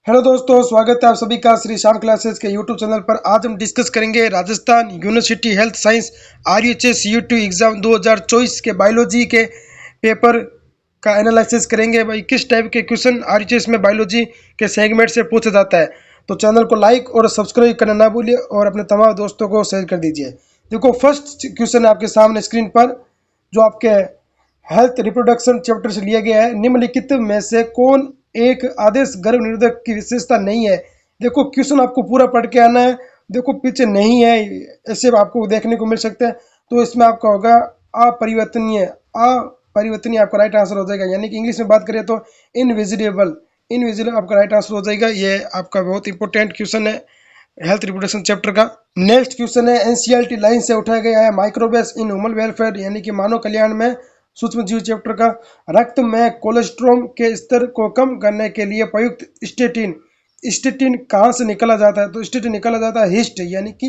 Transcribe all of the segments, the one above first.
Hello दोस्तों, स्वागत है आप सभी का श्री श्याम क्लासेस के यूट्यूब चैनल पर। आज हम डिस्कस करेंगे Rajasthan university health science RUHS U2 exam 2024 के बायोलॉजी के पेपर का एनालिसिस करेंगे। भाई किस टाइप के क्वेश्चन RUHS में बायोलॉजी के सेगमेंट से पूछा जाता है। तो चैनल को लाइक और सब्सक्राइब करना ना भूलिए और अपने तमाम दोस्तों को शेयर कर दीजिए। देखो, फर्स्ट क्वेश्चन है आपके सामने स्क्रीन पर, जो आपके हेल्थ रिप्रोडक्शन चैप्टर से लिया गया है। निम्नलिखित में से कौन एक आदेश गर्भ निरोधक की विशेषता नहीं है। देखो, क्वेश्चन आपको पूरा पढ़ के आना है। देखो, पीछे नहीं है ऐसे आपको देखने को मिल सकते हैं। तो इसमें आपका होगा अपरिवर्तनीय। अपरिवर्तनीय आपका राइट आंसर हो जाएगा, यानी कि इंग्लिश में बात करें तो इनविजिलेबल। इनविजिलेबल आपका राइट आंसर हो जाएगा। ये आपका बहुत इंपॉर्टेंट क्वेश्चन है हेल्थ रिप्रोडक्शन चैप्टर का। नेक्स्ट क्वेश्चन है NCERT लाइन से उठाया गया है, माइक्रोबेस इन ह्यूमन वेलफेयर, यानी कि मानव कल्याण में सूक्ष्म जीव चैप्टर का। रक्त में कोलेस्ट्रॉल के स्तर को कम करने के लिए प्रयुक्त स्टेटिन। स्टेटिन कहाँ से निकाला जाता है? तो स्टेटिन निकाला जाता है हिस्ट, यानी कि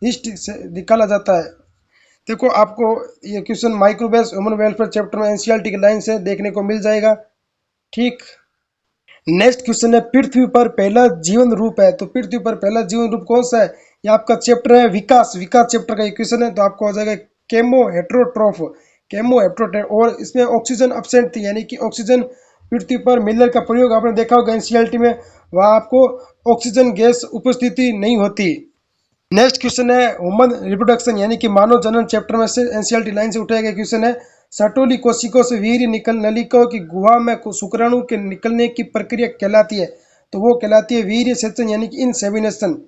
हिस्ट से निकाला जाता है। देखो, आपको ये क्वेश्चन माइक्रोबेस ह्यूमन वेलफेयर चैप्टर में NCERT की लाइन से देखने को मिल जाएगा। ठीक। नेक्स्ट क्वेश्चन है, पृथ्वी पर पहला जीवन रूप है। तो पृथ्वी पर पहला जीवन रूप कौन सा है? ये आपका चैप्टर है विकास। विकास चैप्टर का ये क्वेश्चन है। तो आपको हो जाएगा केमो हेट्रोट्रोफ। केमो हेट्रोट्रोफ। और इसमें ऑक्सीजन अब्सेंट थी, यानी कि ऑक्सीजन पृथ्वी पर मिलने का प्रयोग आपने देखा होगा NCERT में। वहाँ आपको ऑक्सीजन गैस उपस्थिति नहीं होती। नेक्स्ट क्वेश्चन है ह्यूमन रिप्रोडक्शन, यानी कि मानव जनन चैप्टर में से NCERT लाइन से उठाया गया क्वेश्चन है। सटोली कोशिकाओं से वीर्य निकल नलिकाओं की गुहा में शुक्राणु के निकलने की प्रक्रिया कहलाती है। तो वो कहलाती है वीर्य सेचन, यानी कि इंसेमिनेशन।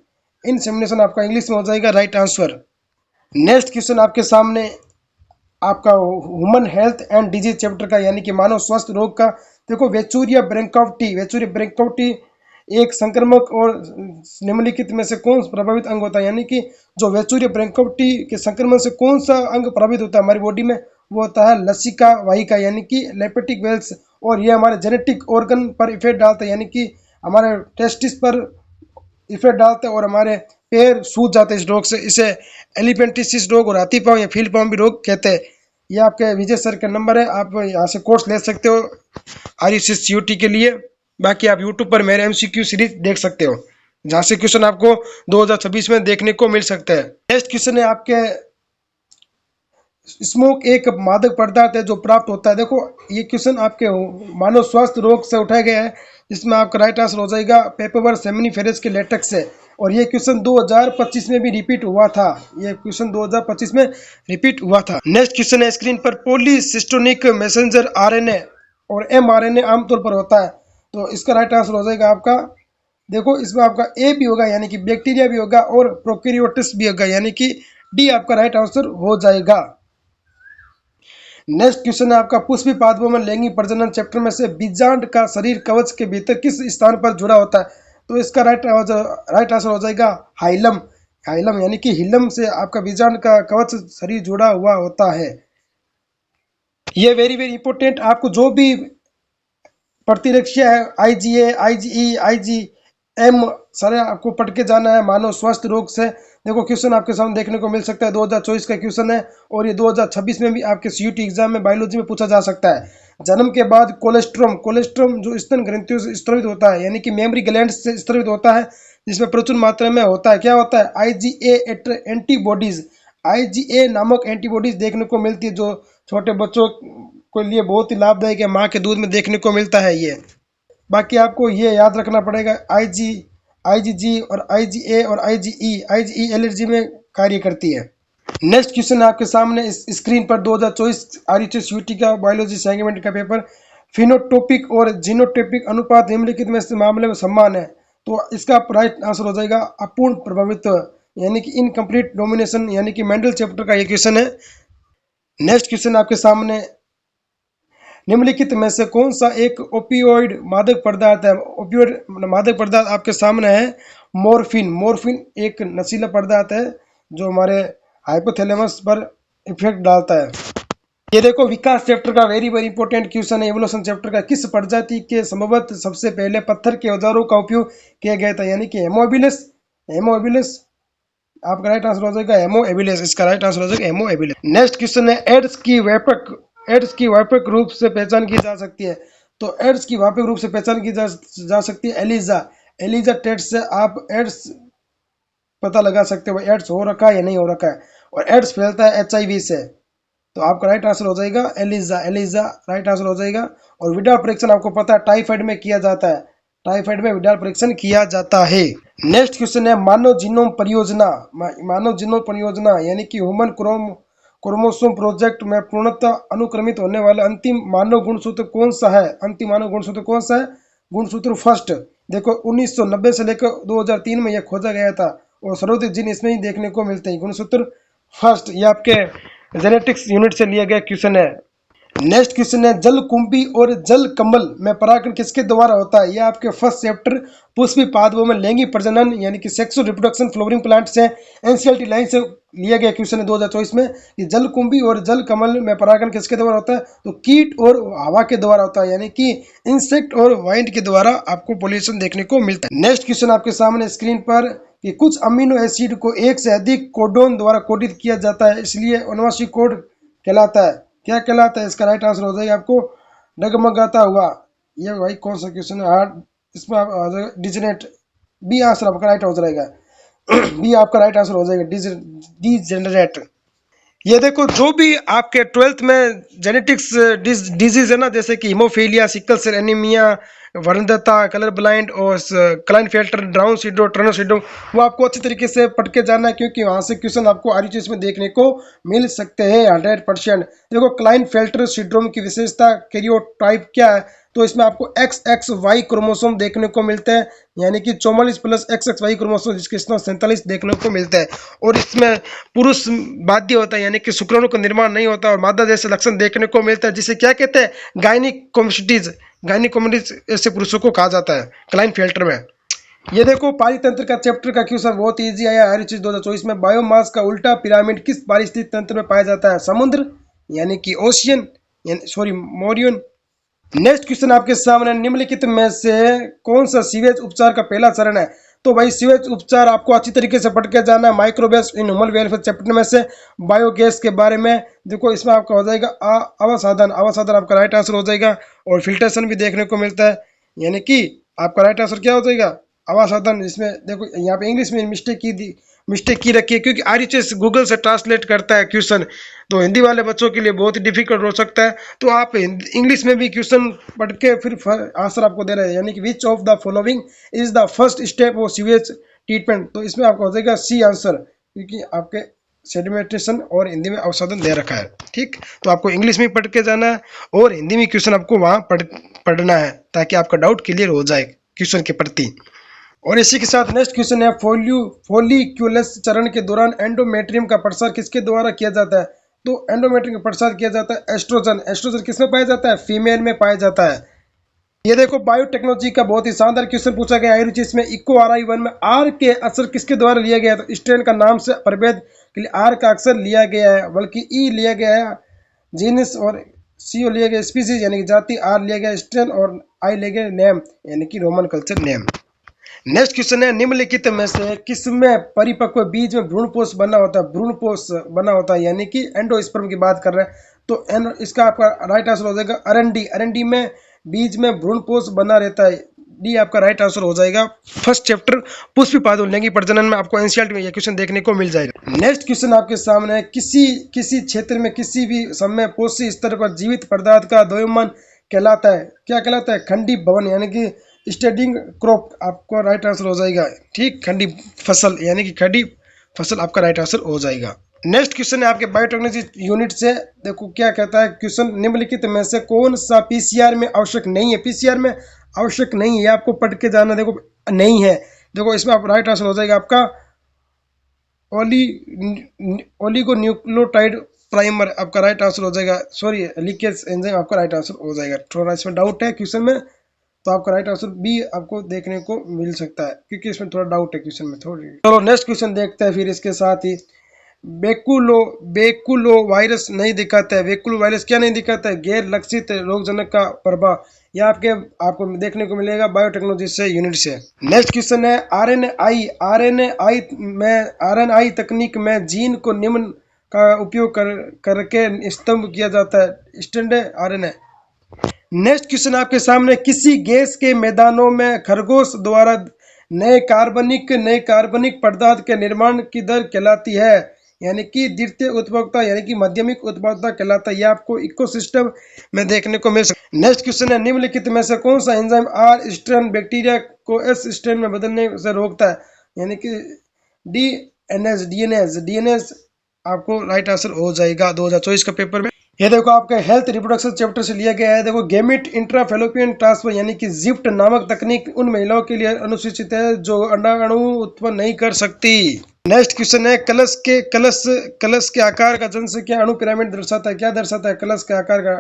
इंसेमिनेशन आपका इंग्लिश में हो जाएगा राइट आंसर। नेक्स्ट क्वेश्चन आपके सामने आपका human health and disease chapter का, यानी कि मानव स्वास्थ्य रोग का। देखो, वेचूरिया ब्रैंकोप्टी। वेचूरिया ब्रैंकोप्टी एक संक्रमक और निम्नलिखित में से कौन प्रभावित अंग होता है? यानी कि जो वेचूरिया ब्रैंकोप्टी के संक्रमण से कौन सा अंग प्रभावित होता है हमारी बॉडी में? वो होता है लसिका वाहिका, यानी कि लेपेटिक वेल्स। और ये हमारे जेनेटिक ऑर्गन पर इफेक्ट डालता है, यानी कि हमारे टेस्टिस पर इफेक्ट डालते हैं और हमारे पैर सूज जाते हैं इस रोग से। इसे एलिफेंटिसिस रोग और हाथी पाँव या फील पाँव भी रोग कहते हैं। ये आपके विजय सर का नंबर है, आप यहाँ से कोर्स ले सकते हो RUHS UT के लिए। बाकी आप यूट्यूब पर मेरे MCQ सीरीज देख सकते हो, जहाँ से क्वेश्चन आपको 2026 में देखने को मिल सकता है। नेक्स्ट क्वेश्चन है आपके, स्मोक एक मादक पदार्थ है जो प्राप्त होता है। देखो, ये क्वेश्चन आपके मानव स्वास्थ्य रोग से उठाया गया है। इसमें आपका राइट आंसर हो जाएगा पेपर सेमिनिफेरस के लेटेक्स से। और ये क्वेश्चन 2025 में भी रिपीट हुआ था। ये क्वेश्चन 2025 में रिपीट हुआ था। नेक्स्ट क्वेश्चन है स्क्रीन पर, पॉलीसिस्टोनिक मैसेंजर RNA और mRNA आमतौर पर होता है। तो इसका राइट आंसर हो जाएगा आपका, देखो इसमें आपका ए भी होगा, यानी कि बैक्टीरिया भी होगा, और प्रोकैरियोट्स भी होगा, यानी कि डी आपका राइट आंसर हो जाएगा। नेक्स्ट क्वेश्चन है आपका, पुष्पी पादपों में लैंगिक प्रजनन चैप्टर में से बीजांड का शरीर कवच के भीतर किस स्थान पर जुड़ा होता है? तो इसका राइट आंसर हो जाएगा हाइलम। हाइलम, यानी कि हिलम से आपका बीजांड का कवच शरीर जुड़ा हुआ होता है। ये वेरी वेरी इंपॉर्टेंट, आपको जो भी प्रतिरक्षा है IgA, IgE, IgM सारे आपको पढ़ के जाना है मानव स्वास्थ्य रोग से। देखो, क्वेश्चन आपके सामने देखने को मिल सकता है, 2024 का क्वेश्चन है। और ये 2026 में भी आपके CUT एग्जाम में बायोलॉजी में पूछा जा सकता है। जन्म के बाद कोलेस्ट्रॉम, कोलेस्ट्रॉम जो स्तन ग्रंथियों से स्रावित होता है, यानी कि मेमरी ग्लैंड से स्रावित होता है, जिसमें प्रचुर मात्रा में होता है। क्या होता है? IgA antibodies. IgA नामक एंटीबॉडीज देखने को मिलती है, जो छोटे बच्चों के लिए बहुत ही लाभदायक है। माँ के दूध में देखने को मिलता है ये। बाकी आपको ये याद रखना पड़ेगा, IgG और IgA और IgE एलर्जी में कार्य करती है। नेक्स्ट क्वेश्चन आपके सामने इस स्क्रीन पर 2024 RUHS UT का बायोलॉजी सेगमेंट का पेपर, फिनोटोपिक और जीनोटोपिक अनुपात निम्नलिखित में से मामले में समान है। तो इसका राइट आंसर हो जाएगा अपूर्ण प्रभावित्व, यानी कि इनकम्प्लीट डोमिनेशन, यानी कि मेंडल चैप्टर का ये क्वेश्चन है। नेक्स्ट क्वेश्चन आपके सामने, निम्नलिखित में से कौन सा एक ओपियोइड मादक पदार्थ है? ओपियोइड मादक पदार्थ आपके सामने है मॉर्फिन। मॉर्फिन एक नशीला पदार्थ है जो हमारे हाइपोथैलेमस पर इफेक्ट डालता है। ये देखो, विकास चैप्टर का वेरी वेरी इंपॉर्टेंट क्वेश्चन है, एवोल्यूशन चैप्टर का। किस प्रजाति के संभवतः सबसे पहले पत्थर के औजारों का उपयोग किया गया था? यानी कि होमो हेबिलिस। होमो हेबिलिस आपका राइट आंसर हो जाएगा होमो हेबिलिस। इसका राइट आंसर हो जाएगा होमो हेबिलिस। नेक्स्ट क्वेश्चन है, एड्स की व्यापक रूप से पहचान की जा सकती है। तो एड्स की व्यापक रूप से पहचान की जा सकती है एलिजा। एलिजा टेस्ट से आप एड्स पता लगा सकते हो एड्स हो रखा है या नहीं हो रखा है, और एड्स फैलता है HIV से। तो आपका राइट आंसर हो जाएगा एलिजा, एलिजा राइट आंसर हो जाएगा। और विडाल परीक्षण आपको पता है टाइफाइड में किया जाता है, टाइफाइड में विडाल परीक्षण किया जाता है। नेक्स्ट क्वेश्चन है मानव जीनोम परियोजना। मानव जीनोम परियोजना यानी कि ह्यूमन क्रोमोसोम प्रोजेक्ट में पूर्णतः अनुक्रमित होने वाला अंतिम मानव गुणसूत्र कौन सा है? अंतिम मानव गुणसूत्र कौन सा है? गुणसूत्र फर्स्ट। देखो 1990 से लेकर 2003 में यह खोजा गया था, और सर्वाधिक जीन इसमें ही देखने को मिलते हैं। गुणसूत्र फर्स्ट, ये आपके जेनेटिक्स यूनिट से लिया गया क्वेश्चन है। नेक्स्ट क्वेश्चन है जलकुंभी और जल कमल में परागण किसके द्वारा होता है? यह आपके फर्स्ट चैप्टर पुष्पी पादपों में लैंगिक प्रजनन यानी कि सेक्सुअल रिप्रोडक्शन फ्लोवरिंग प्लांट से एनसीईआरटी लाइन से लिया गया क्वेश्चन है 2024 में कि जलकुंभी और जल कमल में परागण किसके द्वारा होता है? तो कीट और हवा के द्वारा होता है, यानी कि इंसेक्ट और वाइंड के द्वारा आपको पोल्यूशन देखने को मिलता है। नेक्स्ट क्वेश्चन आपके सामने स्क्रीन पर कि कुछ अमीनो एसिड को एक से अधिक कोडोन द्वारा कोडित किया जाता है, इसलिए अनुवांशिक कोड कहलाता है। क्या कहलाता है? इसका राइट आंसर हो जाएगा आपको डगमगाता हुआ। ये भाई कौन सा क्वेश्चन है हार्ड, इसमें आप आ जाएगा डिजेनेट। बी आंसर आपका राइट हो जाएगा। बी आपका राइट आंसर हो जाएगा डिजेनरेट। ये देखो जो भी आपके 12th में जेनेटिक्स डिजीज है ना, जैसे कि हीमोफीलिया, सिकल सेल एनीमिया, वरंधता, कलर ब्लाइंड और Klinefelter, Down syndrome, Turner syndrome, वो आपको अच्छी तरीके से पढ़ के जाना है, क्योंकि वहां से क्वेश्चन आपको RHS में देखने को मिल सकते हैं 100%। देखो क्लाइनफेल्टर सिंड्रोम की विशेषता कैरियोटाइप क्या है? तो इसमें आपको XXY क्रोमोसोम देखने को मिलते हैं, यानी कि 44 प्लस XXY क्रोमोसोम, जिसके 47 देखने को मिलते हैं। और इसमें पुरुष बाध्य होता है, यानी कि शुक्राणु का निर्माण नहीं होता, और मादा जैसे लक्षण देखने को मिलता है, जिसे क्या कहते हैं? गायनिकोमैस्टीज। गायनिकोमैस्टीज ऐसे पुरुषों को कहा जाता है क्लाइनफेल्टर में। ये देखो पारितंत्र का चैप्टर का क्वेश्चन बहुत इजी आया RHS 2024 में। बायोमास का उल्टा पिरामिड किस पारिस्थितिक तंत्र में पाया जाता है? समुद्र यानी कि ocean, sorry Mauryan. Next question आपके सामने निम्नलिखित में से कौन सा सीवेज उपचार का पहला चरण है? तो भाई सीवेज उपचार आपको अच्छी तरीके से पढ़ के जाना है। Microwaves in human welfare chapter में से बायोगैस के बारे में देखो, इसमें आपका हो जाएगा अवसाधन। अवसाधन आपका राइट आंसर हो जाएगा। और फिल्ट्रेशन भी देखने को मिलता है, यानी कि आपका राइट आंसर क्या हो जाएगा? अवसाधन। इसमें देखो यहाँ पे इंग्लिश में मिस्टेक की रखी है, क्योंकि RHS गूगल से ट्रांसलेट करता है क्वेश्चन, तो हिंदी वाले बच्चों के लिए बहुत ही डिफिकल्ट हो सकता है। तो आप इंग्लिश में भी क्वेश्चन पढ़ के फिर आंसर आपको दे रहे हैं, यानी कि which of the following is the first step of sewage treatment? तो इसमें आपका हो जाएगा सी आंसर, क्योंकि आपके सेडिमेंटेशन और हिंदी में अवसाधन दे रखा है। ठीक, तो आपको इंग्लिश में पढ़ के जाना है और हिंदी में क्वेश्चन आपको वहाँ पढ़ना है, ताकि आपका डाउट क्लियर हो जाए क्वेश्चन के प्रति। और इसी के साथ नेक्स्ट क्वेश्चन है फोलिक्यूलस चरण के दौरान एंडोमेट्रियम का प्रसार किसके द्वारा किया जाता है? तो एंडोमेट्रियम का प्रसार किया जाता है एस्ट्रोजन। एस्ट्रोजन किसमें पाया जाता है? फीमेल में पाया जाता है। ये देखो बायोटेक्नोलॉजी का बहुत ही शानदार क्वेश्चन पूछा गया है जिसमें इको RI1 में R के अक्षर किसके द्वारा लिया गया? तो स्ट्रेन का नाम से प्रभेद के लिए R का अक्षर लिया गया है, बल्कि E लिया गया है जीनस, और CO लिया गया स्पीसीज यानी कि जाति, R लिया गया स्ट्रेन, और I लिया गया नेम यानी कि Roman culture name. Next question है निम्नलिखित में से किसमें परिपक्व बीज में भ्रूणपोष बना होता है? भ्रूणपोष बना होता है, यानी कि एंडोस्पर्म की बात कर रहे हैं। तो इसका आपका राइट आंसर हो जाएगा अरंडी। अरंडी में बीज में भ्रूणपोष बना रहता है। डी आपका राइट आंसर हो जाएगा। फर्स्ट चैप्टर पुष्पी पादप लैंगिक प्रजनन में आपको एनसीईआरटी में यह क्वेश्चन देखने को मिल जाएगा। नेक्स्ट क्वेश्चन आपके सामने है किसी क्षेत्र में किसी भी समय पोषी स्तर पर जीवित पदार्थ का द्रव्यमान कहलाता है। क्या कहलाता है? खंडी भवन यानी कि स्टेडिंग क्रॉप आपको राइट आंसर हो जाएगा। ठीक, खंडी फसल यानी कि खंडी फसल आपका राइट आंसर हो जाएगा। नेक्स्ट क्वेश्चन है आपके बायोटेक्नोलॉजी यूनिट से। देखो क्या कहता है क्वेश्चन, निम्नलिखित में से कौन सा PCR में आवश्यक नहीं है? PCR में आवश्यक नहीं है, आपको पढ़ के जाना। देखो नहीं है, देखो इसमें आप राइट आंसर हो जाएगा आपका ओलिगोन्यूक्लियोटाइड प्राइमर आपका राइट आंसर हो जाएगा। सॉरी, लीकेज एंजाइम आपका राइट आंसर हो जाएगा। थोड़ा इसमें डाउट है क्वेश्चन में, तो आपका राइट आंसर बी आपको देखने को मिल सकता है, क्योंकि इसमें थोड़ा डाउट है क्वेश्चन में थोड़ी। चलो नेक्स्ट क्वेश्चन देखते हैं फिर इसके साथ ही। बेकुलो वायरस नहीं दिखाता है। बेकुलो वायरस क्या नहीं दिखाता है? गैर लक्षित रोगजनक का प्रभाव। यह आपको देखने को मिलेगा बायोटेक्नोलॉजी से यूनिट से। नेक्स्ट क्वेश्चन है RNAi तकनीक में जीन को निम्न का उपयोग करके स्तंभ किया जाता है। Standard RNA। नेक्स्ट क्वेश्चन आपके सामने किसी गैस के मैदानों में खरगोश द्वारा नए कार्बनिक पदार्थ के निर्माण की दर कहलाती है, यानी कि द्वितीय उत्पादकता यानी कि माध्यमिक उत्पादकता कहलाता है। यह आपको इकोसिस्टम में देखने को मिल सकता है। नेक्स्ट क्वेश्चन है, निम्नलिखित में से कौन सा एंजाइम आर स्ट्रेन बैक्टीरिया को एस स्ट्रेन में बदलने से रोकता है, यानी कि डीएनएस आपको राइट आंसर हो जाएगा 2024 का पेपर में। ये देखो आपका हेल्थ रिप्रोडक्शन चैप्टर से लिया गया है। देखो गेमिट इंट्राफेलोपियन ट्रांसफर यानी कि जिफ्ट नामक तकनीक उन महिलाओं के लिए अनुसूचित है जो अंडाणु उत्पन्न नहीं कर सकती। नेक्स्ट क्वेश्चन है, कलश के आकार का जनसंख्या अणु पिरामिड दर्शाता है। क्या दर्शाता है? कलश के आकार का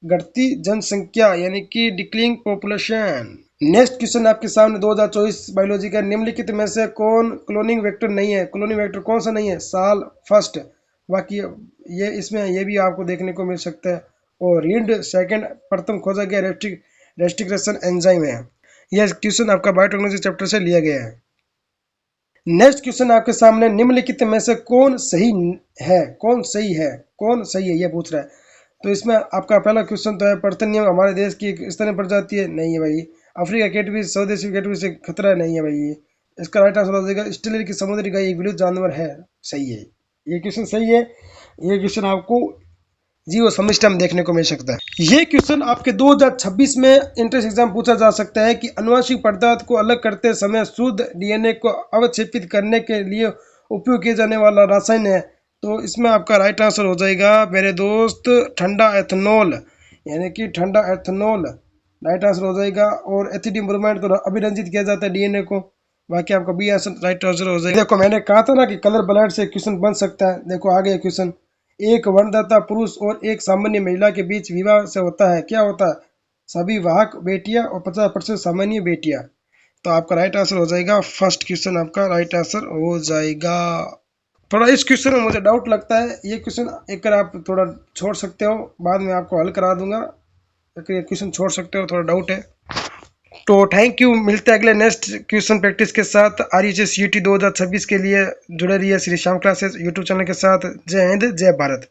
घटती जनसंख्या यानी कि डिक्लिंग पॉपुलेशन। नेक्स्ट क्वेश्चन आपके सामने 2024 बायोलॉजी का, निम्नलिखित में से कौन क्लोनिंग वेक्टर नहीं है? क्लोनिंग वेक्टर कौन सा नहीं है? साल फर्स्ट, बाकी ये इसमें ये भी आपको देखने को मिल सकता है। और रीड सेकंड, प्रथम खोजा गया रेस्टिक्रेशन एंजाइम है। यह क्वेश्चन आपका बायोटेक्नोलॉजी चैप्टर से लिया गया है। नेक्स्ट क्वेश्चन आपके सामने, निम्नलिखित में से कौन सही है? कौन सही है ये पूछ रहा है। तो इसमें आपका पहला क्वेश्चन तो है, प्रथम नियम हमारे देश की स्तनीय प्रजाति है, नहीं है भाई। अफ्रीका कैटफिश स्वदेशी कैटफिश से खतरा नहीं है भाई। इसका राइट आंसर हो जाएगा स्टिलर की समुद्री गाय एक विलुप्त जानवर है, सही है। ये क्वेश्चन सही है। ये क्वेश्चन आपको जीरो समिस्टम देखने को मिल सकता है। ये क्वेश्चन आपके 2026 में एंट्रेंस एग्जाम पूछा जा सकता है कि अनुवांशिक पदार्थ को अलग करते समय शुद्ध डीएनए को अवक्षेपित करने के लिए उपयोग किया जाने वाला रसायन है। तो इसमें आपका राइट आंसर हो जाएगा मेरे दोस्त ठंडा एथेनॉल, यानी कि ठंडा एथेनॉल राइट आंसर हो जाएगा। और एथिलीन ब्रोमाइड तो अभिरंजित किया जाता है डीएनए को, बाकी आपका बी आंसर राइट आंसर हो जाएगा। देखो मैंने कहा था ना कि कलर ब्लड से क्वेश्चन बन सकता है। देखो आ गया क्वेश्चन, एक वर्णदाता पुरुष और एक सामान्य महिला के बीच विवाह से होता है, क्या होता है? सभी वाहक बेटियां और 50% सामान्य बेटियां। तो आपका राइट आंसर हो जाएगा फर्स्ट क्वेश्चन, आपका राइट आंसर हो जाएगा। थोड़ा इस क्वेश्चन में मुझे डाउट लगता है, ये क्वेश्चन एक आप थोड़ा छोड़ सकते हो, बाद में आपको हल करा दूंगा। ये क्वेश्चन छोड़ सकते हो, थोड़ा डाउट है। तो थैंक यू, मिलते हैं अगले नेक्स्ट क्वेश्चन प्रैक्टिस के साथ। RHS CUT 2026 के लिए जुड़े रहिए Shri Shyam classes YouTube channel के साथ। जय हिंद, जय भारत।